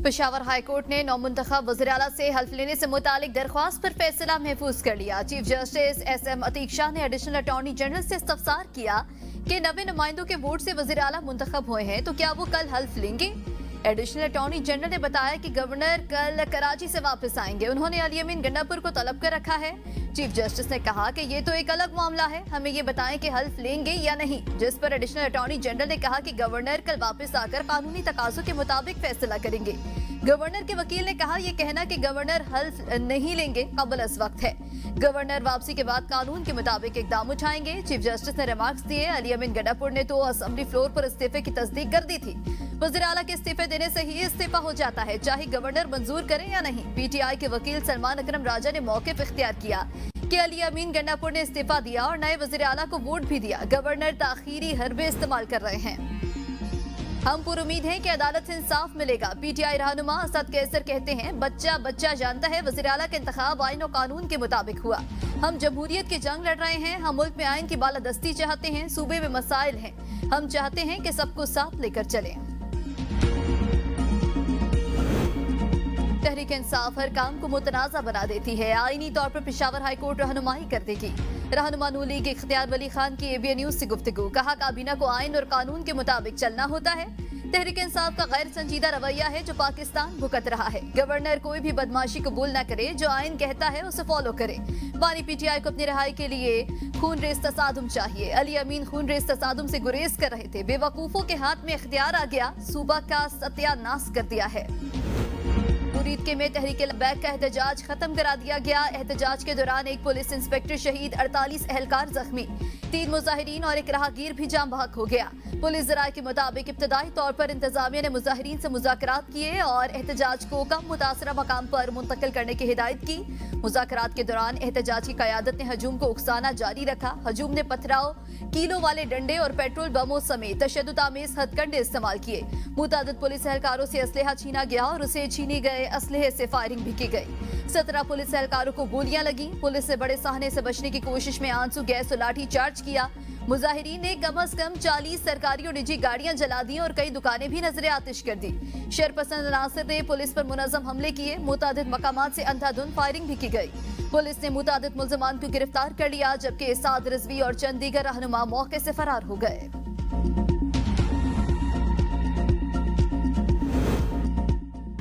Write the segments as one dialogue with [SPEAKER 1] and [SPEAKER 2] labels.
[SPEAKER 1] Peshawar high court ने नौमुंतखब वज़ीर-ए-आला से हल्फ लेने से मुतालिक दरख्वास्त पर फैसला महफूज कर लिया। Chief justice SM Atiq Shah ने एडिशनल अटॉर्नी जनरल से इस्तफसार किया कि नवे नुमाइंदों के वोट से वज़ीर-ए-आला मुंतखब हुए हैं तो क्या वो कल हल्फ लेंगे। एडिशनल अटॉर्नी जनरल ने बताया कि गवर्नर कल कराची से वापस आएंगे। उन्होंने अली अमीन गंडापुर को तलब कर रखा है। चीफ जस्टिस ने कहा कि ये तो एक अलग मामला है, हमें ये बताएं कि हल्फ लेंगे या नहीं, जिस पर एडिशनल अटॉर्नी जनरल ने कहा कि गवर्नर कल वापस आकर कानूनी तकाज़ों के मुताबिक फैसला करेंगे। गवर्नर के वकील ने कहा, यह कहना कि गवर्नर हल्फ नहीं लेंगे कबल अज़ वक्त है। गवर्नर वापसी के बाद कानून के मुताबिक इकदाम उठाएंगे। चीफ जस्टिस ने रिमार्क्स दिए, अली अमीन गंडापुर ने तो असेंबली फ्लोर पर इस्तीफे की तस्दीक कर दी थी। वज़ीर-ए-आला के इस्तीफे देने से ही इस्तीफा हो जाता है, चाहे गवर्नर मंजूर करे या नहीं। PTI के वकील सलमान अकरम राजा ने मौक़िफ़ इख्तियार किया कि अली अमीन गंडापुर ने इस्तीफा दिया और नए वज़ीर-ए-आला को वोट भी दिया। गवर्नर ताखीरी हरबे इस्तेमाल कर रहे हैं। हम पुरुमीद हैं कि अदालत से इंसाफ मिलेगा। PTI रहनुमा असद कैसर कहते हैं, बच्चा बच्चा जानता है वज़ीर-ए-आला का इंतखाब आइन और कानून के मुताबिक हुआ। हम जमहूरियत की जंग लड़ रहे हैं। हम मुल्क में आइन की बालादस्ती चाहते हैं। सूबे में मसाइल हैं। हम चाहते हैं कि सबको साथ लेकर चलें। तहरीक इंसाफ हर काम को मुतनाज़ा बना देती है। आईनी तौर पर पेशावर हाईकोर्ट रहनुमाई कर देगी। रहनुमा नून लीग इख्तियार वली खान की ABN न्यूज़ से गुफ्तगू, कहा काबीना को आइन और कानून के मुताबिक चलना होता है। तहरीक इंसाफ का गैर संजीदा रवैया है जो पाकिस्तान भुगत रहा है। गवर्नर कोई भी बदमाशी कबूल न करे, जो आइन कहता है उसे फॉलो करे। बानी PTI को अपनी रिहाई के लिए खून रेस तसादुम चाहिए। अली अमीन खून रेस तसादुम से गुरेज कर रहे थे। बेवकूफों के हाथ में इख्तियार आ गया, सूबा का सत्यानाश कर दिया है। मुरीदके में तहरीके लब्बैक का एहतजाज खत्म करा दिया गया। एहतजाज के दौरान एक पुलिस इंस्पेक्टर शहीद, 48 एहलकार जख्मी, 3 मुजाहिरीन और एक राहगीर भी जाम बहक हो गया। पुलिस ज़राए के मुताबिक इब्तदाई तौर पर इंतजामिया ने मुजाहिरीन से मुज़ाकरात किए और एहतजाज को कम मुतासरा मकाम पर मुंतकिल करने की हिदायत की। मुज़ाकरात के दौरान एहतजाज की क़यादत ने हजूम को उकसाना जारी रखा। हजूम ने पथराव, कीलो वाले डंडे और पेट्रोल बमों समेत तशद्दुद आमेज़ हथकंडे इस्तेमाल किए। मुतादिद पुलिस एहलकारों से असलहा छीना गया और उसे छीने गए असलहे से फायरिंग भी की गई। 17 पुलिस एहलकारों को गोलियां लगी। पुलिस से बड़े साहने से बचने की कोशिश में आंसू गैस और लाठी चार्ज किया। मुजाहिरीन ने कम अज कम 40 सरकारी और निजी गाड़ियां जला दी और कई दुकानें भी नजर आतिश कर दी। शरपसंद अनासर ने पुलिस पर मुनज़्ज़म हमले किए। मुतादिद मकामात से अंधाधुंध फायरिंग भी की गई। पुलिस ने मुतादिद मुल्ज़िमान को गिरफ्तार कर लिया, जबकि साद रिजवी और चंद दीगर रहनुमा मौके से फरार हो गए।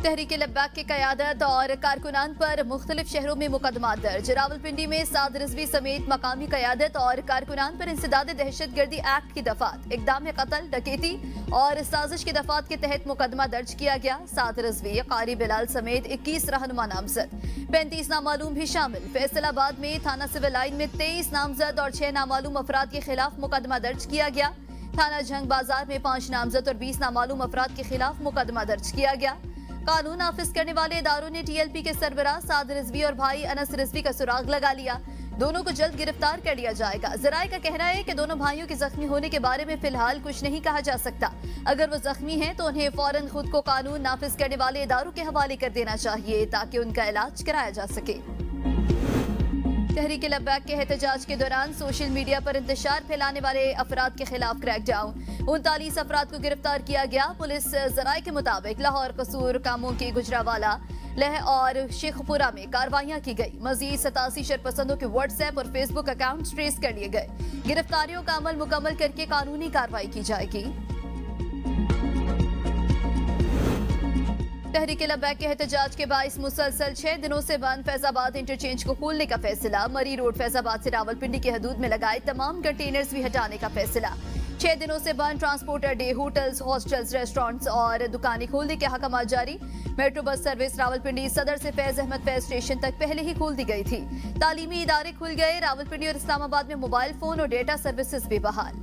[SPEAKER 1] तहरीक लब्बैक की क़यादत और कारकुनान पर मुख्तलिफ शहरों में मुकदमा दर्ज। रावलपिंडी में साद रिजवी समेत मकामी क़यादत और कारकुनान पर इंसदाद दहशतगर्दी एक्ट की दफात, इक़दाम कत्ल, डकैती और साजिश की दफात के तहत मुकदमा दर्ज किया गया। साद रिजवी, कारी बिलाल समेत 21 रहनुमा नामजद, 35 नामालूम भी शामिल। फैसलाबाद में थाना सिविल लाइन में 23 नामजद और 6 नामालूम अफराद के खिलाफ मुकदमा दर्ज किया गया। थाना जंग बाजार में 5 नामजद और 20 नामालूम अफराद के खिलाफ मुकदमा दर्ज किया गया। कानून नाफिज करने वाले इदारों ने TLP के सरबराह साद रिजवी और भाई अनस रिजवी का सुराग लगा लिया। दोनों को जल्द गिरफ्तार कर लिया जाएगा। जराए का कहना है कि दोनों भाइयों के जख्मी होने के बारे में फिलहाल कुछ नहीं कहा जा सकता। अगर वो जख्मी हैं तो उन्हें फौरन खुद को कानून नाफिज करने वाले इदारों के हवाले कर देना चाहिए ताकि उनका इलाज कराया जा सके। तहरीक लब्बैक के एहतजाज के दौरान सोशल मीडिया पर इंतशार फैलाने वाले अफराद के खिलाफ क्रैकडाउन, 39 अफराद को गिरफ्तार किया गया। पुलिस ज़राए के मुताबिक लाहौर, कसूर, कामों के गुजरावाला, लह और शेखपुरा में कार्रवाइयां की गई। मजीद 87 शरपसंदों के व्हाट्सएप और फेसबुक अकाउंट ट्रेस कर लिए गए। गिरफ्तारियों का अमल मुकम्मल करके कानूनी कार्रवाई की जाएगी। तहरीक लब्बैक के एहतजाज के बाइस मुसलसल 6 दिनों से बंद फैजाबाद इंटरचेंज को खोलने का फैसला। मरी रोड फैजाबाद से रावलपिंडी की हदूद में लगाए तमाम कंटेनर्स भी हटाने का फैसला। 6 दिनों से बंद ट्रांसपोर्ट अड्डे, होटल्स, हॉस्टल्स, रेस्टोरेंट्स और दुकानें खोलने के अहकाम जारी। मेट्रो बस सर्विस रावलपिंडी सदर से फैज अहमद फैज स्टेशन तक पहले ही खोल दी गई थी। तालीमी इदारे खुल गए। रावलपिंडी और इस्लामाबाद में मोबाइल फोन और डेटा सर्विसेज भी बहाल।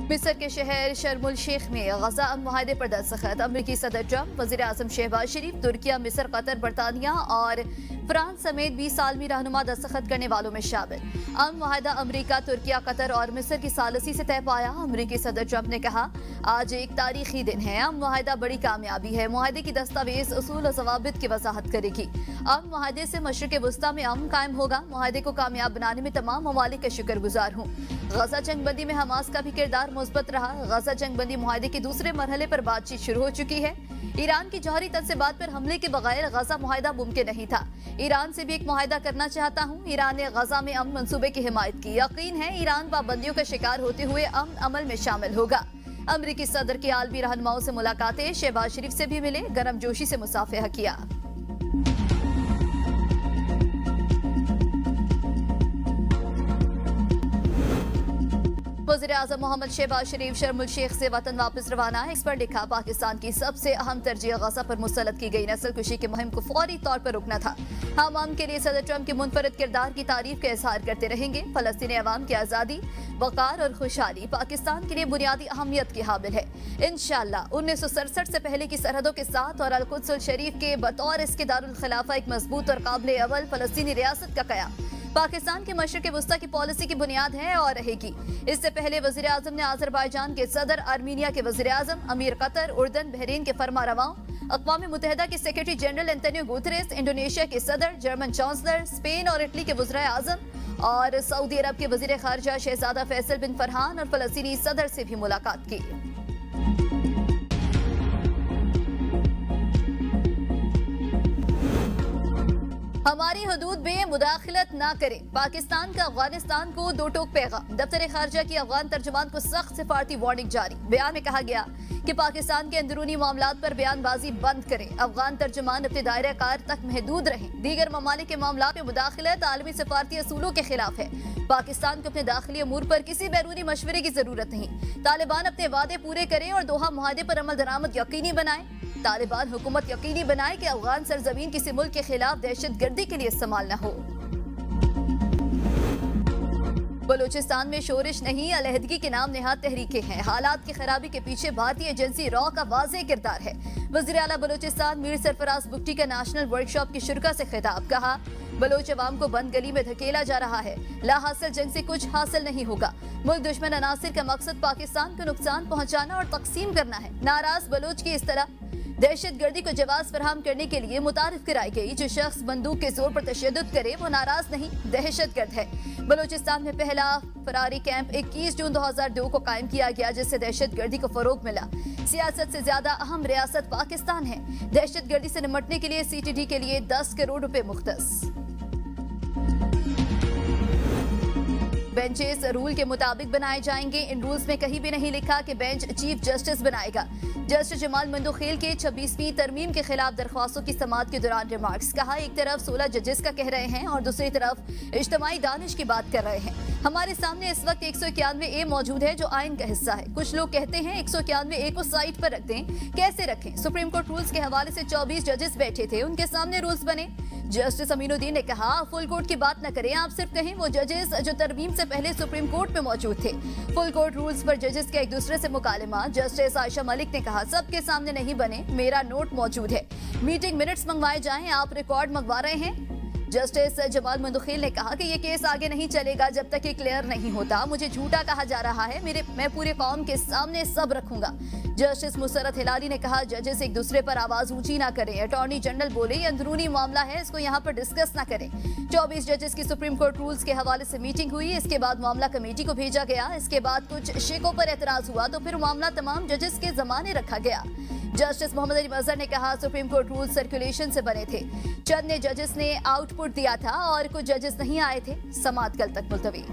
[SPEAKER 1] मिस्र के शहर शर्मुल शेख में गजा अमन मुआहदे पर दस्तखत। अमरीकी सदर ट्रंप, वज़ीर आज़म शहबाज शरीफ, तुर्किया, मिस्र, कतर, बरतानिया और फ्रांस समेत 20 आलमी रहनुमा दस्तखत करने वालों में शामिल। अमन मुआहदा अमरीका, तुर्किया, कतर और मिस्र की सालसी से तय पाया। अमरीकी सदर ट्रंप ने कहा, आज एक तारीखी दिन है। अमन मुआहदा बड़ी कामयाबी है। मुआहदे की दस्तावेज उसूल और ज़वाबित की वजाहत करेगी। अमन मुआहदे से मशरिक़ वुस्ता में अमन कायम होगा। मुआहदे को कामयाब बनाने में तमाम ममालिक का शुक्रगुजार हूँ। गजा जंगबंदी में हमास का भी किरदार मुस्बत रहा। गजा जंगबंदी मुआहदे के दूसरे मरहले पर बातचीत शुरू हो चुकी है। ईरान की जौहरी तंज़ीबात पर हमले के बगैर गजा मुआहदा मुमकिन नहीं था। ईरान से भी एक मुआहदा करना चाहता हूँ। ईरान ने गजा में अमन मंसूबे की हिमायत की। यकीन है ईरान पाबंदियों का शिकार होते हुए अमन अमल में शामिल होगा। अमरीकी सदर की आलमी रहनुमाओं से मुलाकातें, शहबाज शरीफ से भी मिले, गर्मजोशी से मुसाफिहा किया। वज़ीर-ए-आज़म मोहम्मद शहबाज शरीफ शर्म शेख से वतन वापस रवाना है। इस पर लिखा, पाकिस्तान की सबसे अहम तरजीह गजा पर मुसल्लत की गई नस्ल कुशी की मुहिम को फौरी तौर पर रुकना था। हम अमन के लिए सदर ट्रंप के मुनफरद किरदार की तारीफ का इजहार करते रहेंगे। फलस्तीनी अवाम की आज़ादी, वक़ार और खुशहाली पाकिस्तान के लिए बुनियादी अहमियत की हामिल है। इंशाअल्लाह 1967 से पहले की सरहदों के साथ और अल-कुद्स शरीफ के बतौर इसके दारुल खिलाफा एक मजबूत और काबिल अवल फलस्तीनी रियासत का कयाम पाकिस्तान के मशरिक़ वुस्ता की पॉलिसी की बुनियाद है और रहेगी। इससे पहले वज़ीर आज़म ने अज़रबैजान के सदर, आर्मीनिया के वज़ीर आज़म, अमीर कतर, उर्दन, बहरीन के फरमारवाओं, अक़वाम मुत्तहिदा के secretary general Antonio Guterres, Indonesia के सदर, जर्मन चांसलर, स्पेन और इटली के वज़ीर आज़म और सऊदी अरब के वज़ीर ख़ारिजा शहज़ादा फैसल बिन फरहान और फ़लस्तीनी सदर से भी मुलाकात की। हमारी हदूद में मुदाखलत ना करें, पाकिस्तान का अफगानिस्तान को दो टोक पैगाम। दफ्तर खारजा की अफगान तर्जुमान को सख्त सिफारती वार्निंग जारी। बयान में कहा गया कि पाकिस्तान के अंदरूनी मामलात पर बयानबाजी बंद करें। अफगान तर्जुमान अपने दायरा कार तक महदूद रहें। दीगर ममालिक के मामलात में मुदाखलत आलमी सिफारती असूलों के खिलाफ है। पाकिस्तान को अपने दाखिली अमूर पर किसी बैरूनी मशवरे की जरूरत नहीं। तालिबान अपने वादे पूरे करें और दोहा मुआहदे पर अमल दरामद यकीनी बनाए। तालिबान हुकूमत यकीनी बनाए कि अफगान सरजमीन किसी मुल्क के खिलाफ दहशतगर्दी के लिए इस्तेमाल न हो। बलूचिस्तान में शोरिश नहीं, अलहदगी के नाम नेहाद तहरीकें हैं। हालात की खराबी के पीछे भारतीय एजेंसी रॉ का वाज़ेह किरदार है। वज़ीर आला बलूचिस्तान मीर सरफराज बुगटी का नेशनल वर्कशॉप की शुरा से खिताब। कहा, बलोच अवाम को बंद गली में धकेला जा रहा है। लाहासिल जंग से कुछ हासिल नहीं होगा। मुल्क दुश्मन अनासिर का मकसद पाकिस्तान को नुकसान पहुंचाना और तकसीम करना है। नाराज बलोच की इस तरह दहशतगर्दी को जवाब फराहम करने के लिए मुतारिफ कराई गई। जो शख्स बंदूक के जोर पर तशद्दुद करे वो नाराज नहीं, दहशतगर्द है। बलूचिस्तान में पहला फरारी कैंप 21 जून 2002 को कायम किया गया, जिससे दहशतगर्दी को फरोग मिला। सियासत से ज्यादा अहम रियासत पाकिस्तान है। दहशतगर्दी से निपटने के लिए CTD के लिए 10 करोड़ रुपए मुख्तस। बेंचेस रूल के मुताबिक बनाए जाएंगे। इन रूल्स में कहीं भी नहीं लिखा कि बेंच चीफ जस्टिस बनाएगा। जस्टिस जमाल मंदोखेल के 26वीं तरमीम के खिलाफ दरख्वास्तों की समाअत के दौरान रिमार्क्स। कहा, एक तरफ 16 जजेस का कह रहे हैं और दूसरी तरफ इज्तिमाई दानिश की बात कर रहे हैं। हमारे सामने इस वक्त 191A मौजूद है जो आइन का हिस्सा है। कुछ लोग कहते हैं 191A को साइड पर रख दें। कैसे रखें? सुप्रीम कोर्ट रूल्स के हवाले से 24 जजेस बैठे थे, उनके सामने रूल्स बने। जस्टिस अमीनुद्दीन ने कहा, फुल कोर्ट की बात न करें, आप सिर्फ कहें वो जजेस जो तरमीम से पहले सुप्रीम कोर्ट में मौजूद थे। फुल कोर्ट रूल्स पर जजेस का एक दूसरे से मुकालमा। जस्टिस आयशा मलिक ने कहा, सबके सामने नहीं बने, मेरा नोट मौजूद है। मीटिंग मिनट्स मंगवाए जाएं, आप रिकॉर्ड मंगवा रहे हैं। जस्टिस जमाल मंदोखेल ने कहा कि ये केस आगे नहीं चलेगा जब तक ये क्लियर नहीं होता। मुझे झूठा कहा जा रहा है, मैं पूरे कौम के सामने सब रखूंगा। जस्टिस मुसरत हिलाली ने कहा, जजेस एक दूसरे पर आवाज ऊंची ना करें। अटॉर्नी जनरल बोले, ये अंदरूनी मामला है, इसको यहाँ पर डिस्कस ना करें। 24 जजेस की सुप्रीम कोर्ट रूल्स के हवाले से मीटिंग हुई। इसके बाद मामला कमेटी को भेजा गया। इसके बाद कुछ शिकों पर एतराज हुआ तो फिर मामला तमाम जजेस के जमाने रखा गया। जस्टिस मोहम्मद अली मजहर ने कहा, सुप्रीम कोर्ट रूल सर्कुलेशन से बने थे। चंद ने जजेस ने आउटपुट दिया था और कुछ जजेस नहीं आए थे। समाअत कल तक मुलतवी।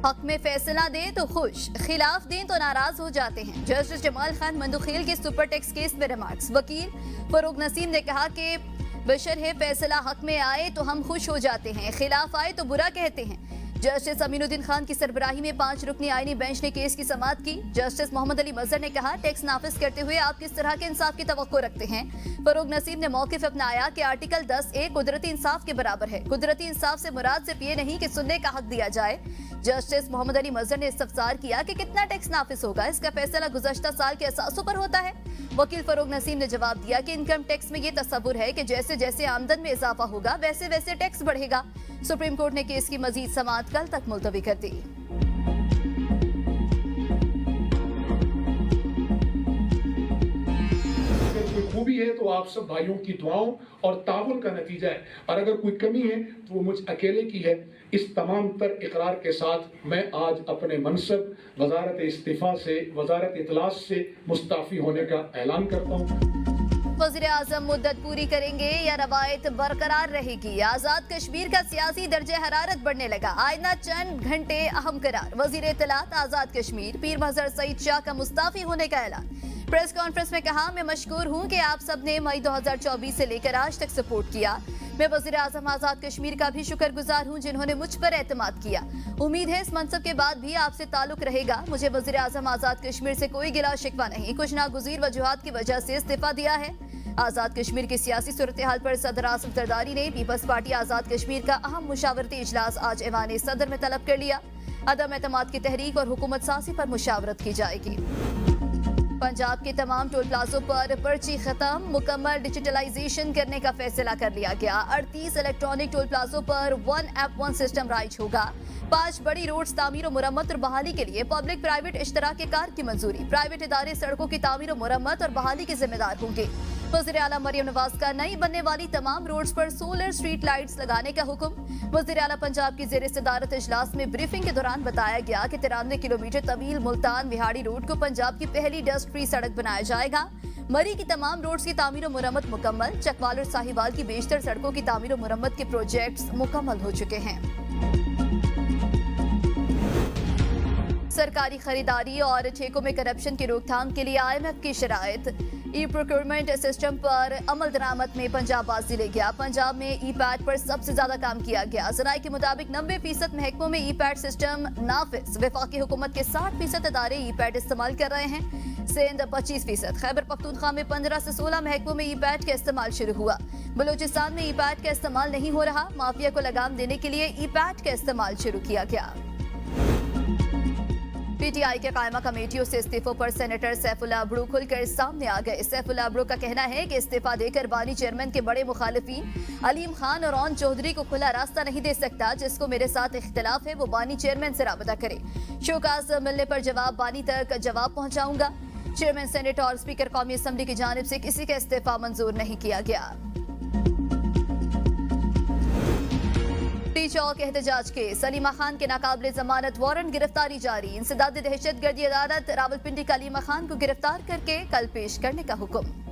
[SPEAKER 1] हक में फैसला दें तो खुश, खिलाफ दें तो नाराज हो जाते हैं। जस्टिस जमाल खान मंदोखेल के सुपर टैक्स केस में रिमार्क्स। वकील फरूक नसीम ने कहा कि बशर है फैसला हक में आए तो हम खुश हो जाते हैं, खिलाफ आए तो बुरा कहते हैं। जस्टिस अमीनुद्दीन खान की सरबराही में 5 रुकनी आईनी बेंच ने केस की समाअत की। जस्टिस मोहम्मद अली मजहर ने कहा, टैक्स नाफिज करते हुए आप किस तरह के इंसाफ की तवक्को रखते हैं। फरूग नसीम ने मौकिफ अपनाया कि आर्टिकल 10A कुदरती इंसाफ के बराबर है। कुदरती इंसाफ से मुराद सिर्फ ये नहीं कि सुनने का हक दिया जाए। जस्टिस मोहम्मद अली मजहर ने इस्तफसार किया कि कितना टैक्स नाफिज होगा, इसका फैसला गुज़श्ता साल के असासों पर होता है। वकील फरूग नसीम ने जवाब दिया कि इनकम टैक्स में ये तस्वुर है कि जैसे जैसे आमदन में इजाफा होगा वैसे वैसे टैक्स बढ़ेगा। सुप्रीम कोर्ट ने केस की मजीद समाअत कल तक मुलतवी कर दी।
[SPEAKER 2] खूबी है तो आप सब भाइयों की दुआओं और ताउन का नतीजा है, और अगर कोई कमी है तो वो मुझ अकेले की है। इस तमाम तर इकरार के साथ मैं आज अपने मनसब वजारत इस्तीफा से, वजारत इतलास से मुस्ताफी होने का ऐलान करता हूँ।
[SPEAKER 1] वज़ीर आज़म मुद्दत पूरी करेंगे या रवायत बरकरार रहेगी। आजाद कश्मीर का सियासी दर्जे हरारत बढ़ने लगा। आइंदा चंद घंटे अहम करार। वज़ीर इत्तलात आजाद कश्मीर पीर मजहर सईद शाह का मुस्ताफी होने का ऐलान। प्रेस कॉन्फ्रेंस में कहा, मैं मशकूर हूं कि आप सब ने मई 2024 से लेकर आज तक सपोर्ट किया। मैं वज़ीर आज़म आजाद कश्मीर का भी शुक्रगुजार हूं जिन्होंने मुझ पर एतमाद किया। उम्मीद है इस मनसब के बाद भी आपसे ताल्लुक रहेगा। मुझे वज़ीर आज़म आजाद कश्मीर से कोई गिला शिकवा नहीं, कुछ नागुज़ीर वजूहात की वजह से इस्तीफा दिया है। आजाद कश्मीर की सियासी सूरत हाल पर सदर आसिफ जरदारी ने पीपल्स पार्टी आजाद कश्मीर का अहम मुशावरती इजलास आज ऐवान सदर में तलब कर लिया। अदम एतमाद की तहरीक और हुकूमत साजी पर मुशावरत की जाएगी। पंजाब के तमाम टोल प्लाजों पर पर्ची खत्म, मुकम्मल डिजिटलाइजेशन करने का फैसला कर लिया गया। 38 इलेक्ट्रॉनिक टोल प्लाजों पर 1 ऐप 1 सिस्टम राइज होगा। 5 बड़ी रोड्स तामीर और मुरम्मत और बहाली के लिए पब्लिक प्राइवेट इश्तराक कार की मंजूरी। प्राइवेट इदारे सड़कों की तामीर और मुरम्मत और बहाली के जिम्मेदार होंगे। वज़ीर आला मरियम नवाज का नई बनने वाली तमाम रोड्स पर सोलर स्ट्रीट लाइट्स लगाने का हुक्म। वज़ीर आला पंजाब की ज़ेर सदारत इजलास में ब्रीफिंग के दौरान बताया गया कि 93 किलोमीटर तवील मुल्तान विहाड़ी रोड को पंजाब की पहली डस्ट फ्री सड़क बनाया जाएगा। मरी की तमाम रोड्स की तामीर और मुरम्मत मुकम्मल। चकवाल और साहिवाल की बेशतर सड़कों की तामीर और मुरम्मत के प्रोजेक्ट्स मुकम्मल हो चुके हैं। सरकारी खरीदारी और ठेकों में करप्शन की रोकथाम के लिए IMF की शराइत। ई प्रोक्योरमेंट सिस्टम पर अमल दरामद में पंजाब बाजी ले गया। पंजाब में ई-पैड पर सबसे ज्यादा काम किया गया। ज़राए के मुताबिक 90% महकमों में ई-पैड सिस्टम नाफिज। वफाकी हुकूमत के 60% इदारे ई-पैड इस्तेमाल कर रहे हैं। सिंध 25%। खैबर पख्तूनख्वा में 15 से 16 महकमों में ई-पैड का इस्तेमाल शुरू हुआ। बलूचिस्तान में ई-पैड का इस्तेमाल नहीं हो रहा। माफिया को लगाम देने के लिए ई-पैड का इस्तेमाल शुरू किया गया। PTI के कायमा कमेटियों से इस्तीफों पर सेनेटर सैफुल्लाह अब्रू खुलकर सामने आ गए। सैफुल्लाह अब्रू का कहना है कि इस्तीफा देकर बानी चेयरमैन के बड़े मुखालिफिन अलीम खान और ऑन चौधरी को खुला रास्ता नहीं दे सकता। जिसको मेरे साथ इख्तिलाफ है वो बानी चेयरमैन से राबता करे। शोकाज मिलने पर जवाब बानी तक जवाब पहुंचाऊंगा। चेयरमैन सेनेट और स्पीकर कौमी असम्बली की जानिब से किसी का इस्तीफा मंजूर नहीं किया गया। चौक एहतजाज के सलीमा खान के नाकाबिले जमानत वारंट गिरफ्तारी जारी। इंसदाद दहशतगर्दी अदालत रावलपिंडी का अलीमा खान को गिरफ्तार करके कल पेश करने का हुक्म।